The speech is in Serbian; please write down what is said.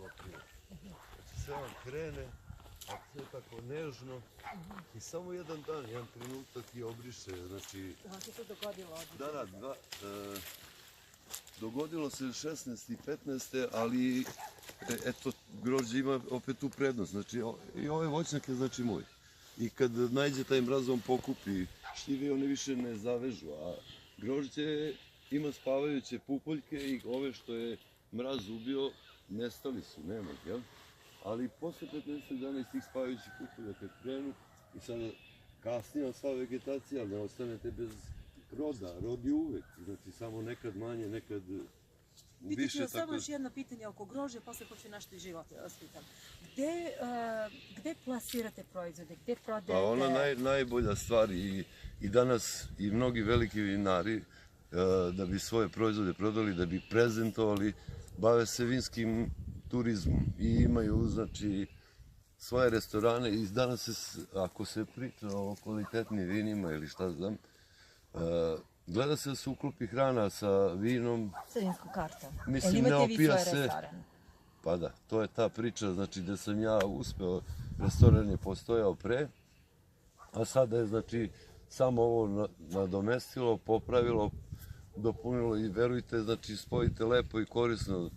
u aprilu. Znači sve vam krene, a sve tako nežno i samo jedan dan, jedan trenutak i obriše. Znači, Vam se to dogodilo? Dogodilo se 16. i 15. ali eto, grožđe ima opet tu prednost. Znači, i ove voćnjake znači moj. I kad najde taj mraz, on pokupi šljive, one više ne zavežu, a grožđe ima spavajuće pupoljke i ove što je mraz ubio, nestali su, nema ih, jel? Ali posle 15 dana iz tih spavajućih pupoljaka krenu i sada kasnija sva vegetacija, ali ne ostanete bez roda, rod je uvek, znači samo nekad manje, nekad Pitat ću više. vas samo još jedno pitanje oko grožđa, posle hoću nešto iz života da vas pitam. Gde plasirate proizvode, gde prodajete? Pa ona najbolja stvar i danas i mnogi veliki vinari da bi svoje proizvode prodali, da bi prezentovali, bave se vinskim turizmom i imaju znači svoje restorane i danas ako se priča o kvalitetnim vinima ili šta znam, gleda se da se uklopi hrana sa vinom. Sa vinskom kartom. Mislim, Imate ne vi opija svoj se. restoran? Pa da, to je ta priča, znači da sam ja uspeo, restoran je postojao pre, a sada je znači samo ovo nadomestilo, popravilo, dopunilo i verujte, znači spojite lepo i korisno